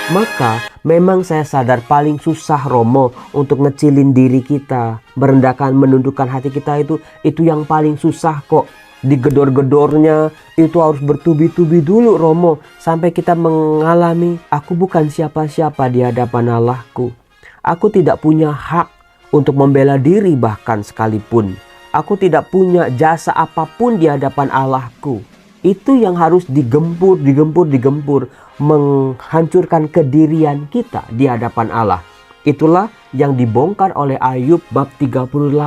Maka memang saya sadar paling susah Romo untuk ngecilin diri kita, merendahkan, menundukkan hati kita itu yang paling susah kok. Digedor-gedornya itu harus bertubi-tubi dulu Romo, sampai kita mengalami aku bukan siapa-siapa di hadapan Allahku. Aku tidak punya hak untuk membela diri bahkan sekalipun. Aku tidak punya jasa apapun di hadapan Allahku. Itu yang harus digempur, menghancurkan kedirian kita di hadapan Allah. Itulah yang dibongkar oleh Ayub bab 38.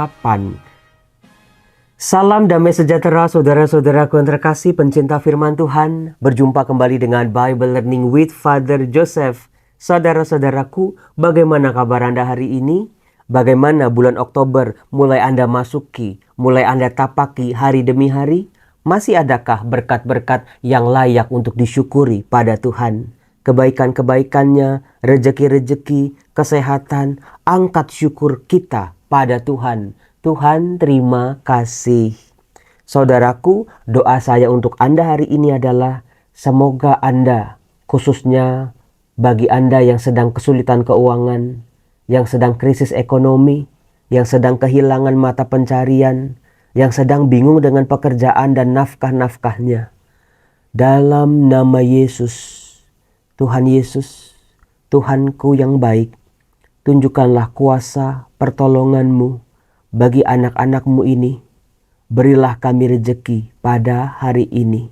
Salam damai sejahtera saudara-saudaraku yang terkasih pencinta firman Tuhan. Berjumpa kembali dengan Bible Learning with Father Joseph. Saudara-saudaraku, bagaimana kabar Anda hari ini? Bagaimana bulan Oktober mulai Anda masuki, mulai Anda tapaki hari demi hari? Masih adakah berkat-berkat yang layak untuk disyukuri pada Tuhan? Kebaikan-kebaikannya, rejeki-rejeki, kesehatan, angkat syukur kita pada Tuhan. Tuhan terima kasih. Saudaraku, doa saya untuk Anda hari ini adalah semoga Anda, khususnya bagi Anda yang sedang kesulitan keuangan, yang sedang krisis ekonomi, yang sedang kehilangan mata pencarian, yang sedang bingung dengan pekerjaan dan nafkah-nafkahnya. Dalam nama Yesus, Tuhan Yesus, Tuhanku yang baik, tunjukkanlah kuasa pertolongan-Mu bagi anak-anak-Mu ini. Berilah kami rejeki pada hari ini.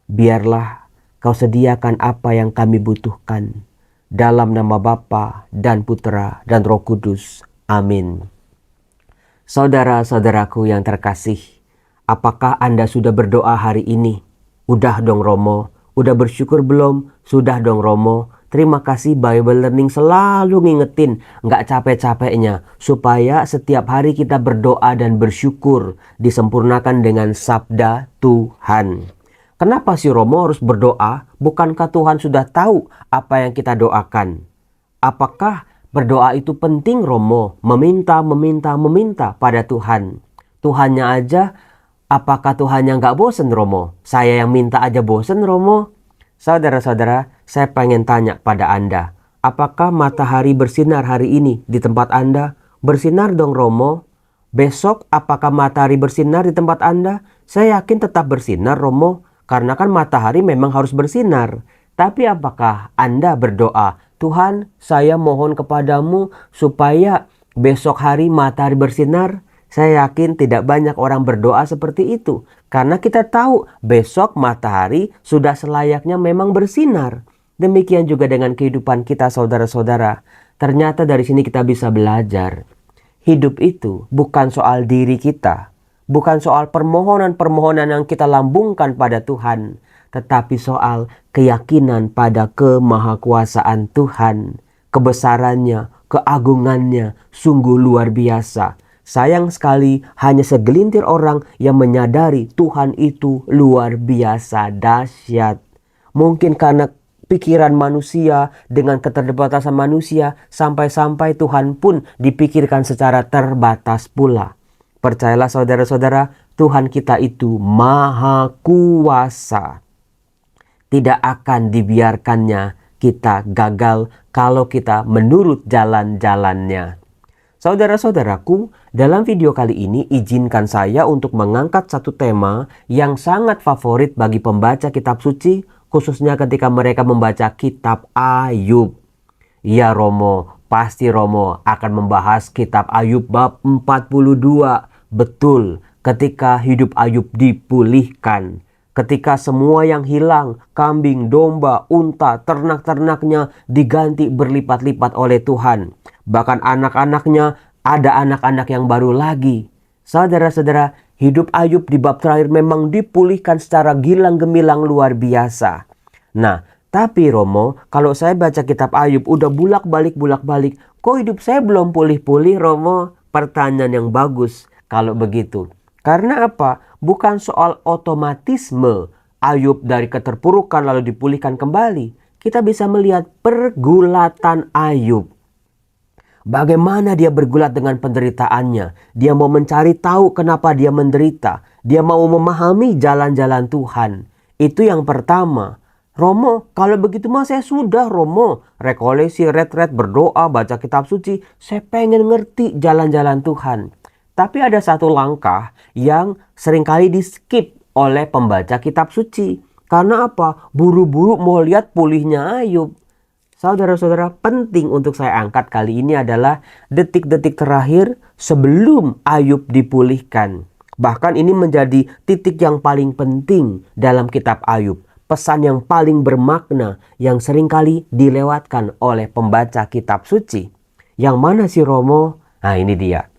Biarlah Kau sediakan apa yang kami butuhkan. Dalam nama Bapa dan Putra dan Roh Kudus. Amin. Saudara-saudaraku yang terkasih, apakah Anda sudah berdoa hari ini? Udah dong Romo. Udah bersyukur belum? Sudah dong Romo. Terima kasih Bible Learning selalu ngingetin, gak capek-capeknya, supaya setiap hari kita berdoa dan bersyukur disempurnakan dengan sabda Tuhan. Kenapa sih Romo harus berdoa? Bukankah Tuhan sudah tahu apa yang kita doakan? Apakah berdoa itu penting Romo? Meminta pada Tuhan. Tuhannya aja, apakah Tuhannya gak bosen Romo? Saya yang minta aja bosen Romo? Saudara-saudara, saya pengen tanya pada Anda. Apakah matahari bersinar hari ini di tempat Anda? Bersinar dong Romo. Besok apakah matahari bersinar di tempat Anda? Saya yakin tetap bersinar Romo. Karena kan matahari memang harus bersinar. Tapi apakah Anda berdoa, Tuhan, saya mohon kepadamu supaya besok hari matahari bersinar? Saya yakin tidak banyak orang berdoa seperti itu. Karena kita tahu besok matahari sudah selayaknya memang bersinar. Demikian juga dengan kehidupan kita saudara-saudara. Ternyata dari sini kita bisa belajar. Hidup itu bukan soal diri kita. Bukan soal permohonan-permohonan yang kita lambungkan pada Tuhan. Tetapi soal keyakinan pada kemahakuasaan Tuhan. Kebesarannya, keagungannya sungguh luar biasa. Sayang sekali hanya segelintir orang yang menyadari Tuhan itu luar biasa dahsyat. Mungkin karena pikiran manusia dengan keterbatasan manusia sampai-sampai Tuhan pun dipikirkan secara terbatas pula. Percayalah saudara-saudara, Tuhan kita itu maha kuasa. Tidak akan dibiarkannya kita gagal kalau kita menurut jalan-jalannya. Saudara-saudaraku, dalam video kali ini izinkan saya untuk mengangkat satu tema yang sangat favorit bagi pembaca kitab suci, khususnya ketika mereka membaca kitab Ayub. Ya Romo, pasti Romo akan membahas kitab Ayub bab 42. Betul, ketika hidup Ayub dipulihkan. Ketika semua yang hilang, kambing, domba, unta, ternak-ternaknya diganti berlipat-lipat oleh Tuhan. Bahkan anak-anaknya, ada anak-anak yang baru lagi. Saudara-saudara, hidup Ayub di bab terakhir memang dipulihkan secara gilang gemilang luar biasa. Nah, tapi Romo, kalau saya baca kitab Ayub udah bulak-balik, kok hidup saya belum pulih-pulih Romo? Pertanyaan yang bagus kalau begitu. Karena apa? Bukan soal otomatisme Ayub dari keterpurukan lalu dipulihkan kembali. Kita bisa melihat pergulatan Ayub. Bagaimana dia bergulat dengan penderitaannya. Dia mau mencari tahu kenapa dia menderita. Dia mau memahami jalan-jalan Tuhan. Itu yang pertama. Romo, kalau begitu mah saya sudah Romo. Rekolesi, retret, berdoa, baca kitab suci. Saya pengen ngerti jalan-jalan Tuhan. Tapi ada satu langkah yang seringkali di skip oleh pembaca kitab suci. Karena apa? Buru-buru mau lihat pulihnya Ayub. Saudara-saudara, penting untuk saya angkat kali ini adalah detik-detik terakhir sebelum Ayub dipulihkan. Bahkan ini menjadi titik yang paling penting dalam kitab Ayub. Pesan yang paling bermakna yang seringkali dilewatkan oleh pembaca kitab suci. Yang mana sih Romo? Nah ini dia.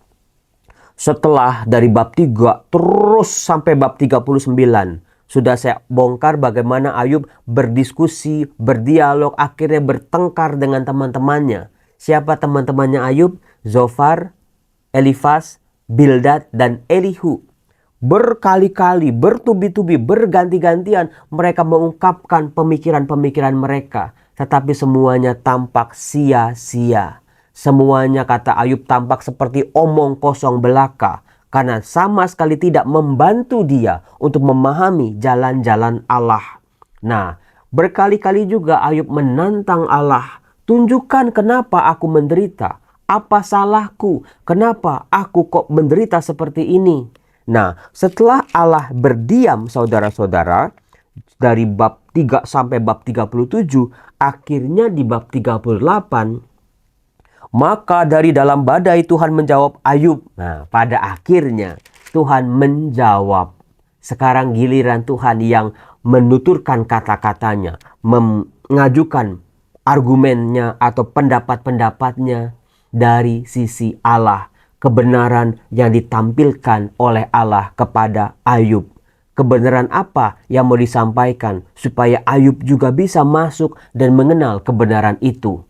Setelah dari bab 3 terus sampai bab 39. Sudah saya bongkar bagaimana Ayub berdiskusi, berdialog, akhirnya bertengkar dengan teman-temannya. Siapa teman-temannya Ayub? Zofar, Elifas, Bildad, dan Elihu. Berkali-kali, bertubi-tubi, berganti-gantian mereka mengungkapkan pemikiran-pemikiran mereka. Tetapi semuanya tampak sia-sia. Semuanya, kata Ayub, tampak seperti omong kosong belaka. Karena sama sekali tidak membantu dia untuk memahami jalan-jalan Allah. Nah, berkali-kali juga Ayub menantang Allah. Tunjukkan kenapa aku menderita. Apa salahku? Kenapa aku kok menderita seperti ini? Nah, setelah Allah berdiam saudara-saudara, dari bab 3 sampai bab 37, akhirnya di bab 38, maka dari dalam badai Tuhan menjawab Ayub. Nah, pada akhirnya Tuhan menjawab. Sekarang giliran Tuhan yang menuturkan kata-katanya, mengajukan argumennya atau pendapat-pendapatnya dari sisi Allah. Kebenaran yang ditampilkan oleh Allah kepada Ayub. Kebenaran apa yang mau disampaikan supaya Ayub juga bisa masuk dan mengenal kebenaran itu.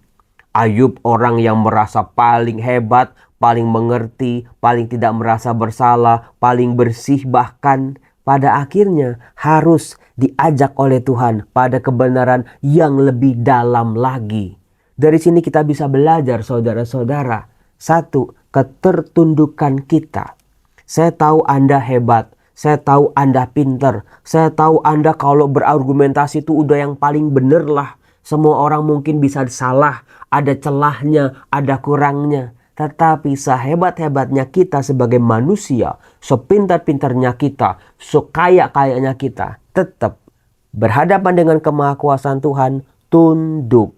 Ayub orang yang merasa paling hebat, paling mengerti, paling tidak merasa bersalah, paling bersih, bahkan pada akhirnya harus diajak oleh Tuhan pada kebenaran yang lebih dalam lagi. Dari sini kita bisa belajar saudara-saudara. Satu, ketertundukan kita. Saya tahu Anda hebat. Saya tahu Anda pinter. Saya tahu Anda kalau berargumentasi itu udah yang paling bener lah. Semua orang mungkin bisa salah. Ada celahnya, ada kurangnya. Tetapi sehebat-hebatnya kita sebagai manusia, sepintar-pintarnya kita, sekaya-kayanya kita, tetap berhadapan dengan kemahakuasaan Tuhan, tunduk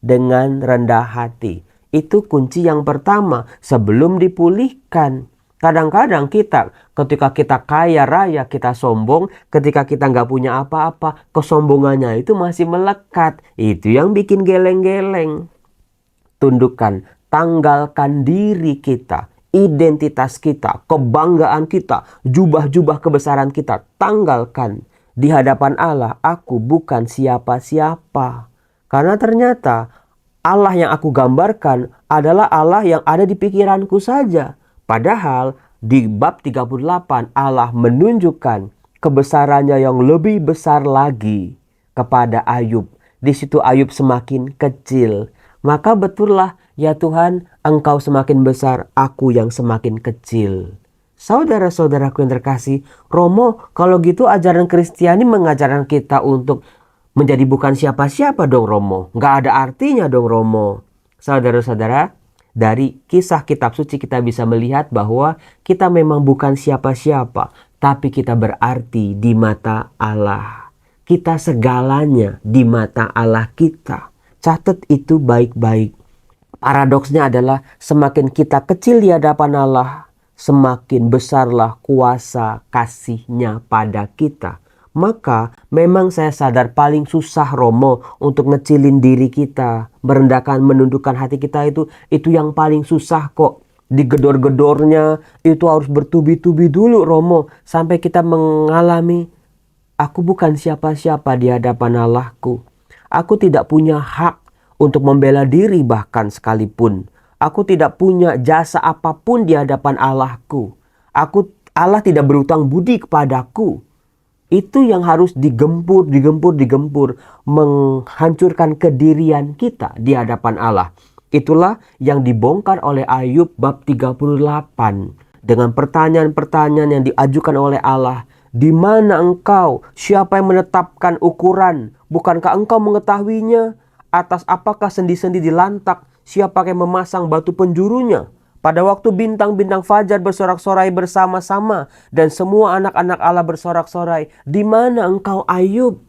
dengan rendah hati. Itu kunci yang pertama sebelum dipulihkan. Kadang-kadang kita, ketika kita kaya raya, kita sombong. Ketika kita nggak punya apa-apa, kesombongannya itu masih melekat. Itu yang bikin geleng-geleng. Tundukkan, tanggalkan diri kita, identitas kita, kebanggaan kita, jubah-jubah kebesaran kita. Tanggalkan di hadapan Allah, aku bukan siapa-siapa. Karena ternyata Allah yang aku gambarkan adalah Allah yang ada di pikiranku saja. Padahal di bab 38 Allah menunjukkan kebesarannya yang lebih besar lagi kepada Ayub. Di situ Ayub semakin kecil. Maka betullah, ya Tuhan, Engkau semakin besar, aku yang semakin kecil. Saudara-saudaraku yang terkasih, Romo, kalau gitu ajaran Kristiani mengajarkan kita untuk menjadi bukan siapa-siapa dong Romo. Nggak ada artinya dong Romo. Saudara-saudara, dari kisah kitab suci kita bisa melihat bahwa kita memang bukan siapa-siapa. Tapi kita berarti di mata Allah. Kita segalanya di mata Allah kita. Catat itu baik-baik. Paradoksnya adalah semakin kita kecil di hadapan Allah, semakin besarlah kuasa kasih-Nya pada kita. Maka memang saya sadar paling susah Romo untuk ngecilin diri kita. Merendahkan, menundukkan hati kita itu yang paling susah kok. Digedor-gedornya itu harus bertubi-tubi dulu Romo. Sampai kita mengalami, aku bukan siapa-siapa di hadapan Allahku. Aku tidak punya hak untuk membela diri bahkan sekalipun. Aku tidak punya jasa apapun di hadapan Allahku. Allah tidak berutang budi kepadaku. Itu yang harus digempur, menghancurkan kedirian kita di hadapan Allah. Itulah yang dibongkar oleh Ayub bab 38. Dengan pertanyaan-pertanyaan yang diajukan oleh Allah. Di mana engkau? Siapa yang menetapkan ukuran? Bukankah engkau mengetahuinya? Atas apakah sendi-sendi dilantak? Siapa yang memasang batu penjurunya? Pada waktu bintang-bintang fajar bersorak-sorai bersama-sama dan semua anak-anak Allah bersorak-sorai, di mana engkau Ayub?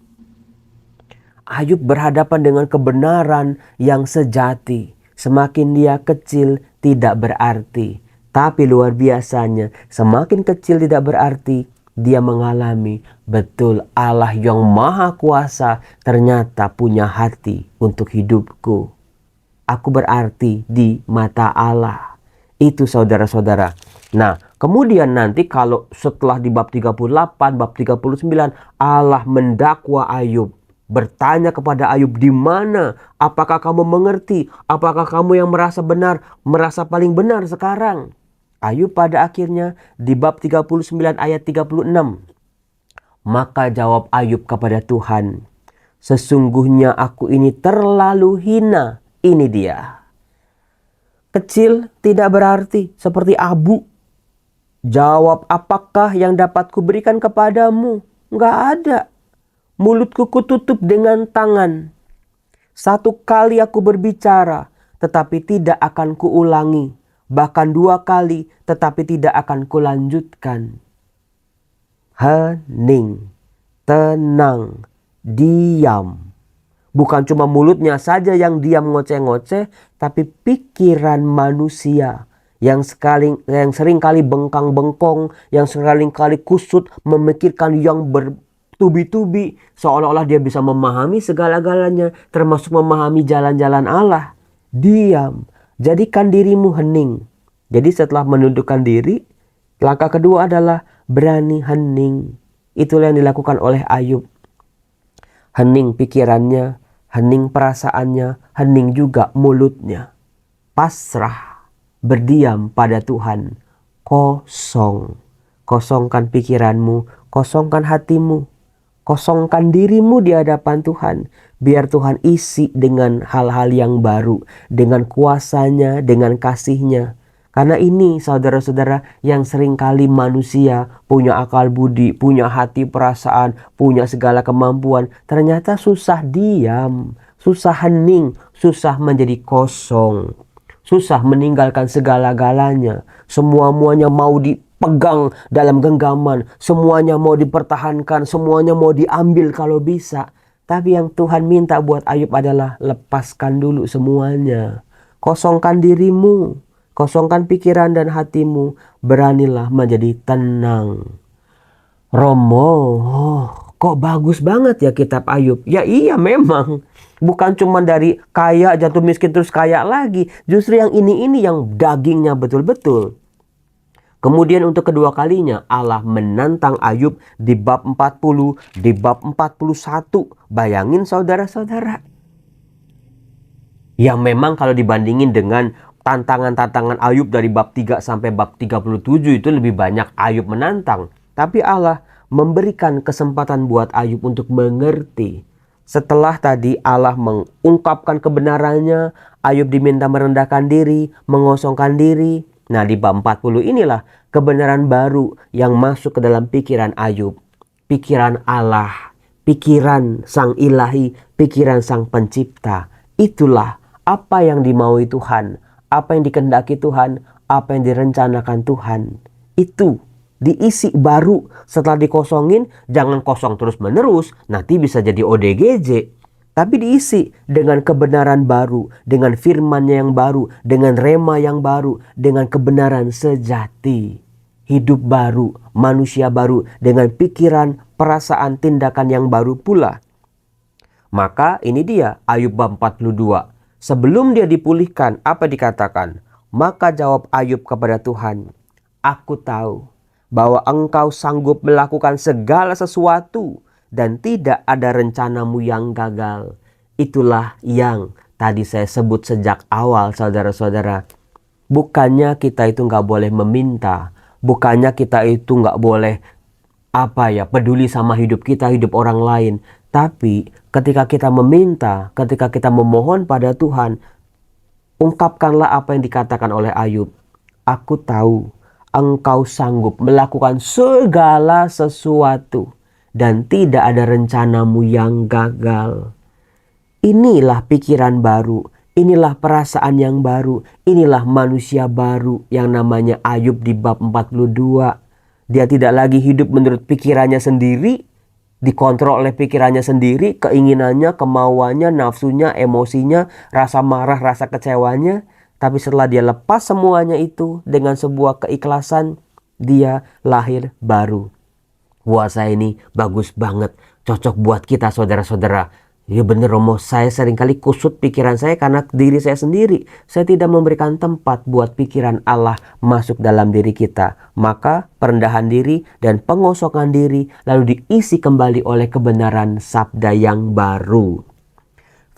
Ayub berhadapan dengan kebenaran yang sejati. Semakin dia kecil tidak berarti. Tapi luar biasanya, semakin kecil tidak berarti, dia mengalami betul Allah yang maha kuasa ternyata punya hati untuk hidupku. Aku berarti di mata Allah. Itu saudara-saudara. Nah, kemudian nanti kalau setelah di bab 38, bab 39, Allah mendakwa Ayub. Bertanya kepada Ayub, di mana? Apakah kamu mengerti? Apakah kamu yang merasa benar, merasa paling benar sekarang? Ayub pada akhirnya di bab 39 ayat 36. Maka jawab Ayub kepada Tuhan, sesungguhnya aku ini terlalu hina. Ini dia. Kecil tidak berarti seperti abu. Jawab, apakah yang dapat kuberikan kepadamu? Enggak ada. Mulutku kututup dengan tangan. Satu kali aku berbicara, tetapi tidak akan kuulangi. Bahkan 2 kali, tetapi tidak akan kulanjutkan. Hening, tenang, diam. Bukan cuma mulutnya saja yang diam ngoceh-ngoceh, tapi pikiran manusia yang sering kali bengkang-bengkong, yang sering kali kusut, memikirkan yang bertubi-tubi, seolah-olah dia bisa memahami segala-galanya, termasuk memahami jalan-jalan Allah. Diam. Jadikan dirimu hening. Jadi setelah menundukkan diri, langkah kedua adalah berani hening. Itulah yang dilakukan oleh Ayub. Hening pikirannya, hening perasaannya, hening juga mulutnya. Pasrah, berdiam pada Tuhan. Kosong. Kosongkan pikiranmu, kosongkan hatimu. Kosongkan dirimu di hadapan Tuhan. Biar Tuhan isi dengan hal-hal yang baru. Dengan kuasanya, dengan kasihnya. Karena ini saudara-saudara yang seringkali manusia punya akal budi, punya hati perasaan, punya segala kemampuan. Ternyata susah diam, susah hening, susah menjadi kosong. Susah meninggalkan segala-galanya. Semua-muanya mau dipegang dalam genggaman. Semuanya mau dipertahankan, semuanya mau diambil kalau bisa. Tapi yang Tuhan minta buat Ayub adalah lepaskan dulu semuanya. Kosongkan dirimu. Kosongkan pikiran dan hatimu. Beranilah menjadi tenang. Romo, kok bagus banget ya kitab Ayub. Ya iya memang. Bukan cuma dari kaya jatuh miskin terus kaya lagi. Justru yang ini yang dagingnya betul-betul. Kemudian untuk kedua kalinya Allah menantang Ayub di bab 40, di bab 41. Bayangin saudara-saudara. Yang memang kalau dibandingin dengan tantangan-tantangan Ayub dari bab 3 sampai bab 37 itu lebih banyak Ayub menantang. Tapi Allah memberikan kesempatan buat Ayub untuk mengerti. Setelah tadi Allah mengungkapkan kebenarannya, Ayub diminta merendahkan diri, mengosongkan diri. Nah di bab 40 inilah kebenaran baru yang masuk ke dalam pikiran Ayub. Pikiran Allah, pikiran Sang Ilahi, pikiran Sang Pencipta. Itulah apa yang dimaui Tuhan, apa yang dikehendaki Tuhan, apa yang direncanakan Tuhan. Itu diisi baru. Setelah dikosongin, jangan kosong terus menerus, nanti bisa jadi ODGJ. Tapi diisi dengan kebenaran baru, dengan firman-Nya yang baru, dengan rema yang baru, dengan kebenaran sejati. Hidup baru, manusia baru, dengan pikiran, perasaan, tindakan yang baru pula. Maka ini dia Ayub bab 42. Sebelum dia dipulihkan, apa dikatakan? Maka jawab Ayub kepada Tuhan, aku tahu bahwa engkau sanggup melakukan segala sesuatu dan tidak ada rencanamu yang gagal. Itulah yang tadi saya sebut sejak awal saudara-saudara. Bukannya kita itu nggak boleh meminta. Bukannya kita itu nggak boleh peduli sama hidup kita, hidup orang lain. Tapi ketika kita meminta, ketika kita memohon pada Tuhan, ungkapkanlah apa yang dikatakan oleh Ayub. Aku tahu Engkau sanggup melakukan segala sesuatu dan tidak ada rencanamu yang gagal. Inilah pikiran baru, inilah perasaan yang baru, inilah manusia baru yang namanya Ayub di bab 42. Dia tidak lagi hidup menurut pikirannya sendiri, dikontrol oleh pikirannya sendiri, keinginannya, kemauannya, nafsunya, emosinya, rasa marah, rasa kecewanya. Tapi setelah dia lepas semuanya itu dengan sebuah keikhlasan, dia lahir baru. Puasa ini bagus banget, cocok buat kita saudara-saudara. Ya bener Romo, saya seringkali kusut pikiran saya karena diri saya sendiri. Saya tidak memberikan tempat buat pikiran Allah masuk dalam diri kita. Maka perendahan diri dan pengosongan diri lalu diisi kembali oleh kebenaran sabda yang baru.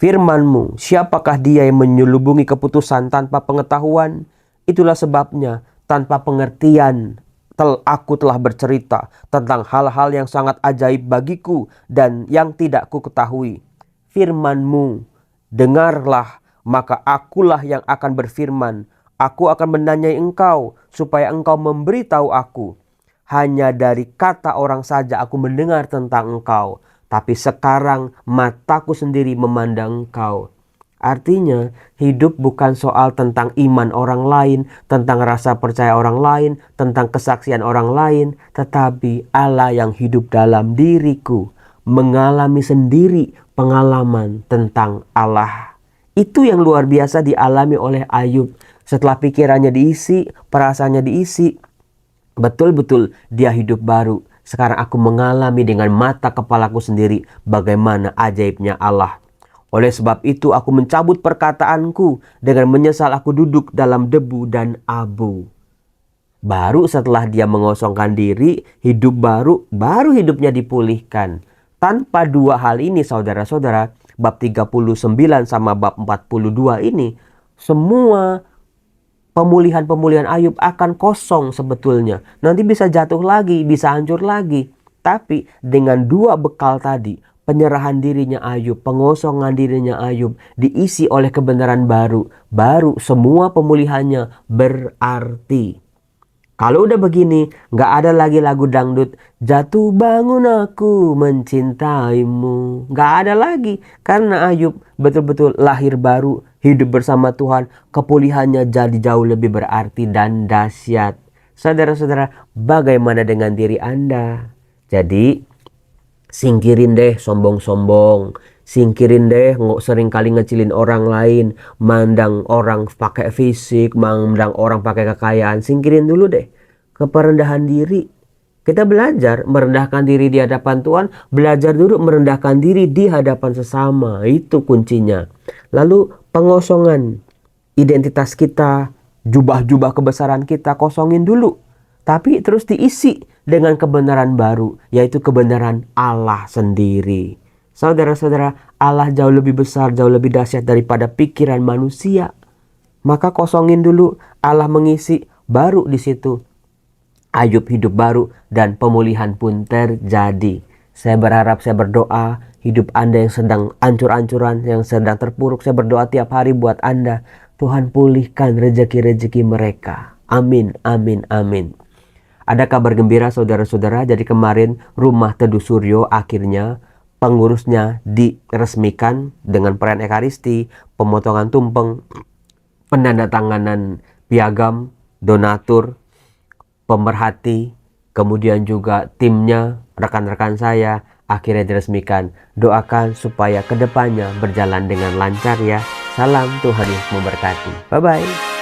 Firman-Mu, siapakah dia yang menyelubungi keputusan tanpa pengetahuan? Itulah sebabnya tanpa pengertian aku telah bercerita tentang hal-hal yang sangat ajaib bagiku dan yang tidak ku ketahui. Firman-Mu, dengarlah, maka akulah yang akan berfirman. Aku akan menanyai engkau, supaya engkau memberitahu aku. Hanya dari kata orang saja aku mendengar tentang engkau, tapi sekarang mataku sendiri memandang engkau. Artinya, hidup bukan soal tentang iman orang lain, tentang rasa percaya orang lain, tentang kesaksian orang lain, tetapi Allah yang hidup dalam diriku, mengalami sendiri pengalaman tentang Allah. Itu yang luar biasa dialami oleh Ayub. Setelah pikirannya diisi, perasaannya diisi, betul-betul dia hidup baru. Sekarang aku mengalami dengan mata kepalaku sendiri bagaimana ajaibnya Allah. Oleh sebab itu aku mencabut perkataanku, dengan menyesal aku duduk dalam debu dan abu. Baru setelah dia mengosongkan diri, hidup baru hidupnya dipulihkan. Tanpa dua hal ini saudara-saudara, bab 39 sama bab 42 ini, semua pemulihan-pemulihan Ayub akan kosong sebetulnya. Nanti bisa jatuh lagi, bisa hancur lagi. Tapi dengan dua bekal tadi, penyerahan dirinya Ayub, pengosongan dirinya Ayub, diisi oleh kebenaran baru semua pemulihannya berarti. Kalau udah begini, gak ada lagi lagu dangdut, jatuh bangun aku mencintaimu. Gak ada lagi, karena Ayub betul-betul lahir baru, hidup bersama Tuhan, kepulihannya jadi jauh lebih berarti dan dahsyat. Saudara-saudara, bagaimana dengan diri Anda? Jadi, singkirin deh sombong-sombong. Singkirin deh sering kali ngecilin orang lain, mandang orang pakai fisik, mandang orang pakai kekayaan. Singkirin dulu deh keperendahan diri. Kita belajar merendahkan diri di hadapan Tuhan, belajar dulu merendahkan diri di hadapan sesama. Itu kuncinya. Lalu pengosongan identitas kita, jubah-jubah kebesaran kita kosongin dulu. Tapi terus diisi dengan kebenaran baru, yaitu kebenaran Allah sendiri. Saudara-saudara, Allah jauh lebih besar, jauh lebih dahsyat daripada pikiran manusia. Maka kosongin dulu, Allah mengisi, baru di situ Ayub hidup baru dan pemulihan pun terjadi. Saya berharap, saya berdoa, hidup Anda yang sedang ancur-ancuran, yang sedang terpuruk, saya berdoa tiap hari buat Anda. Tuhan pulihkan rezeki-rezeki mereka. Amin, amin, amin. Ada kabar gembira saudara-saudara, jadi kemarin Rumah Teduh Suryo akhirnya pengurusnya diresmikan dengan perayaan Ekaristi, pemotongan tumpeng, penandatanganan piagam, donatur, pemerhati, kemudian juga timnya, rekan-rekan saya akhirnya diresmikan. Doakan supaya kedepannya berjalan dengan lancar ya. Salam, Tuhan Yesus memberkati. Bye-bye.